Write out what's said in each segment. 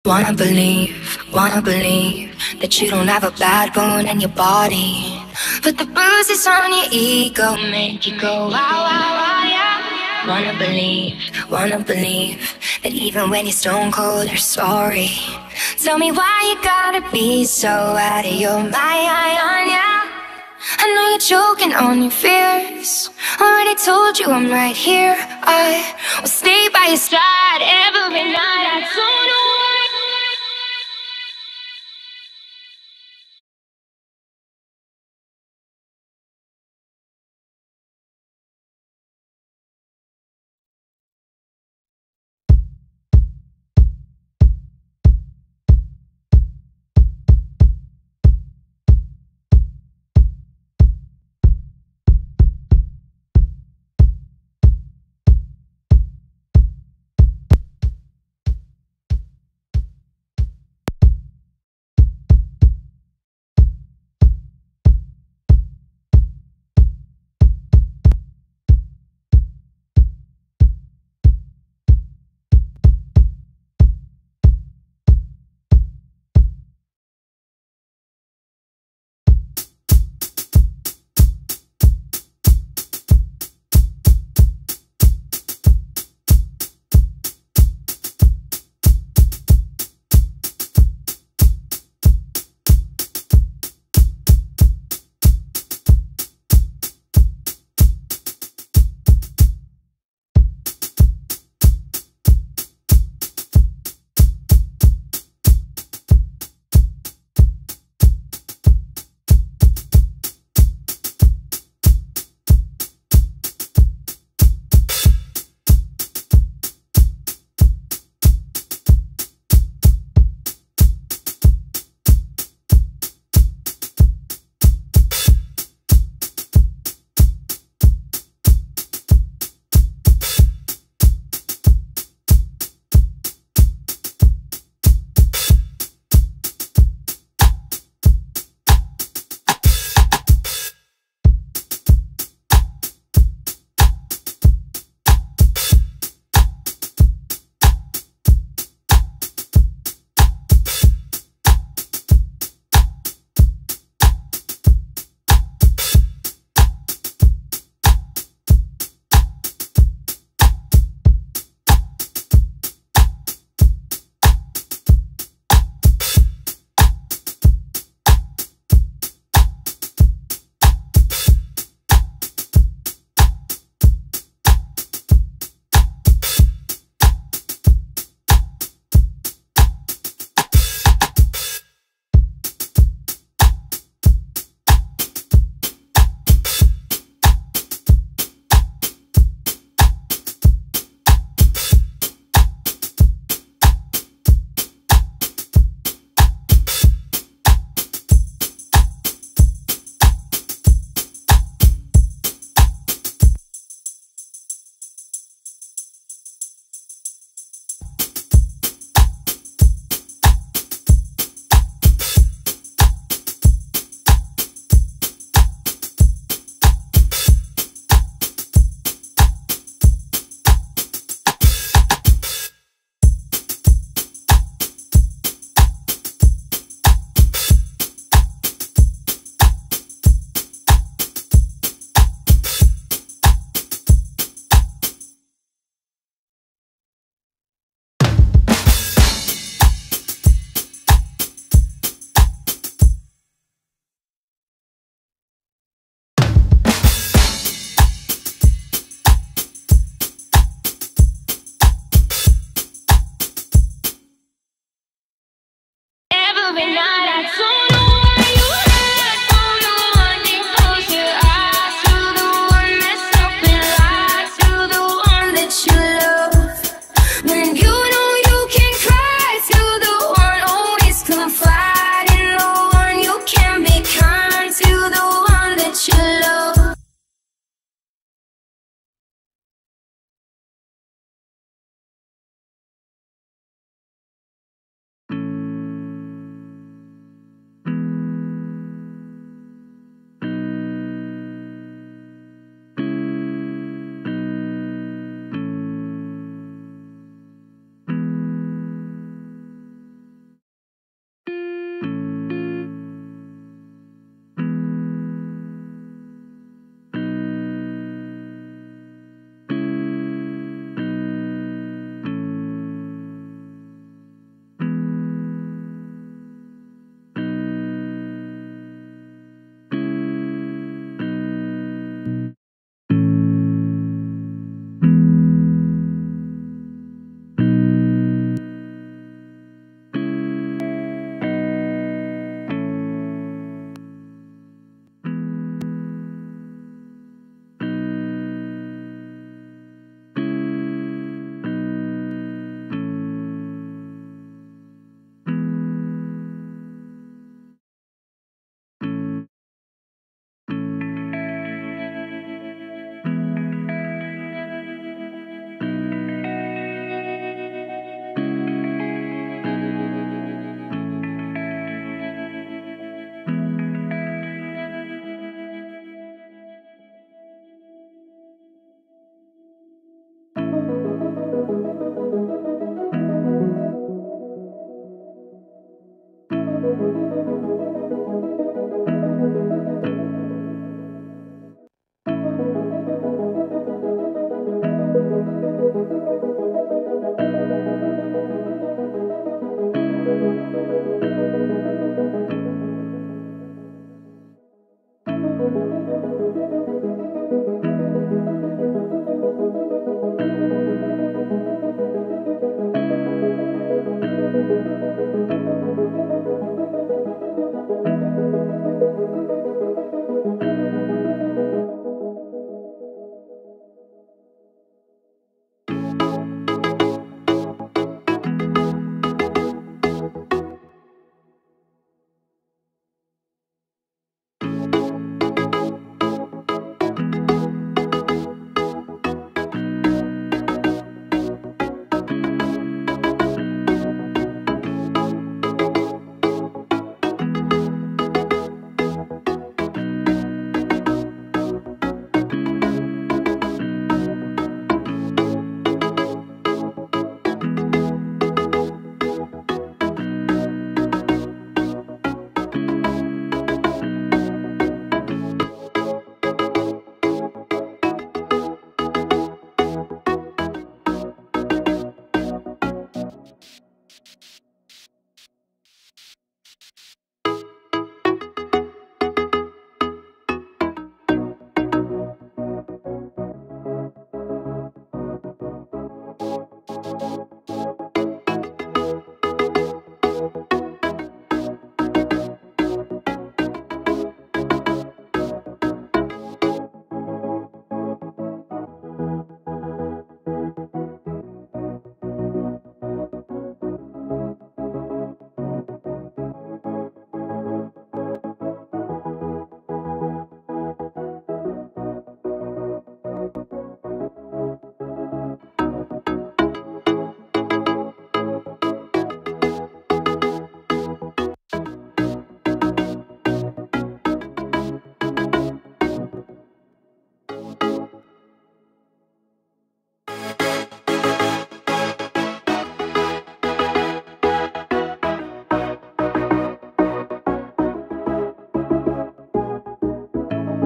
Wanna believe that you don't have a bad bone in your body, but the bruises on your ego make you go wow, wow, wow, yeah. Wanna believe that even when you're stone cold, you're sorry. Tell me why you gotta be so out of your mind, yeah. I know you're choking on your fears. Already told you I'm right here. I will stay by your side every night. I don't know why.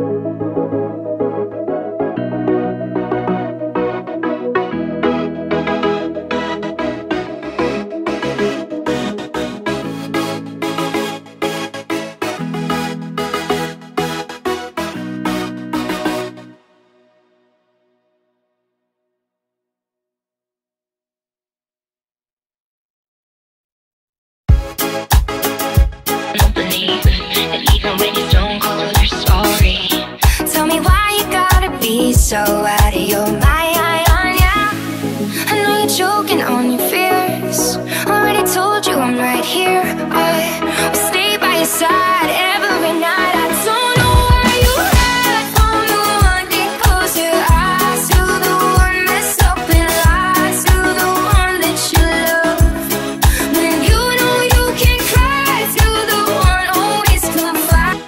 Don't believe that even when you don't call, you're sorry. Tell me why you gotta be so out of your mind, yeah. I know you're choking on your fears. Already told you I'm right here. I will stay by your side every night. I don't know why you hide from the one that close your eyes, to the one messed up and lies, to the one that you love. When you know you can cry, to the one always confide.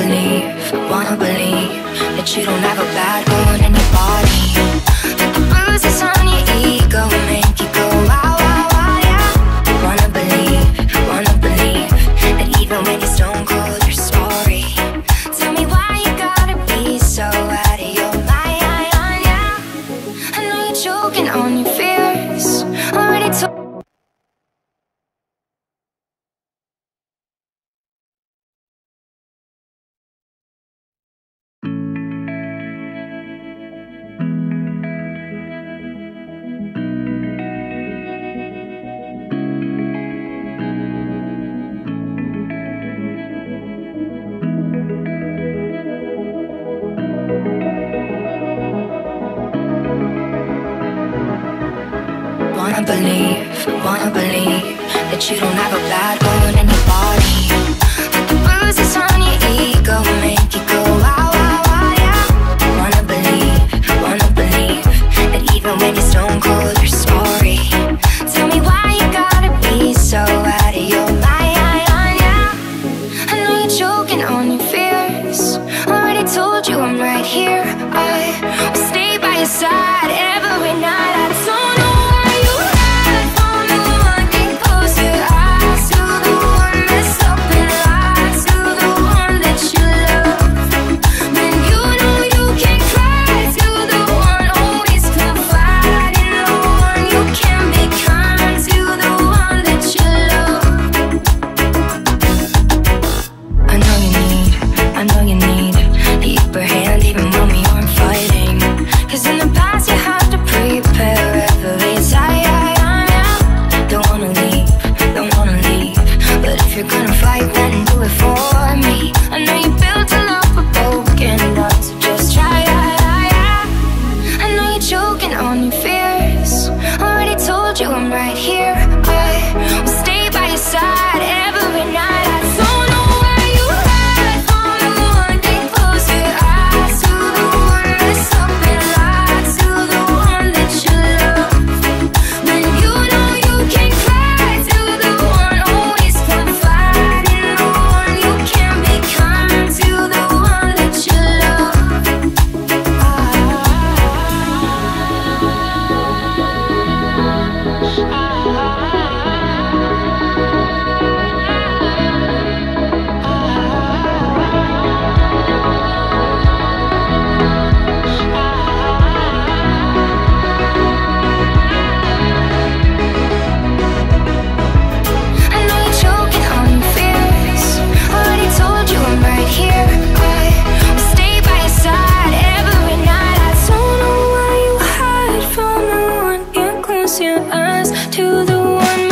believe that you don't have a bad bone in your body, but the bruises on your ego make you go wow, wow, wow, yeah. Wanna believe that even when you're stone cold, you're sorry. Tell me why you gotta be so out of your mind, yeah. I know you're choking on your fears. Already told. Wanna believe that you don't have a bad bone in your body, but the bruises on your ego make you go wow, wow, wow, yeah. Wanna believe that even when you're stone cold, you're sorry. Tell me why you gotta be so out of your mind, yeah. I know you're choking on your fears. Already told you I'm right here. I will stay by your side every night. I don't know why you hide from the one. Get close your eyes to the one that's up and lies to the one that you love. When you know you can cry to the one, always confide in the one. You can be kind to the one that you love. I know you need the upper hand even when we aren't fighting. 'Cause in the past you had to prepare every time. Don't wanna leave, but if you're gonna fight, then do it for me. I know you built a love for broken hearts, so just try. I know you're choking on your fears. Already told you I'm right here. I will stay by your side every night. I don't know where you hide from the one. Get close your eyes to the one that's up and lies to the one that you love. When you know you can cry to the one, always confide in the one. You can be kind to the one that you love. I know you're choking on your fears. Already told you I'm right here. I will stay by your side every night. I don't know why you hide from the one. Can't close your eyes to the one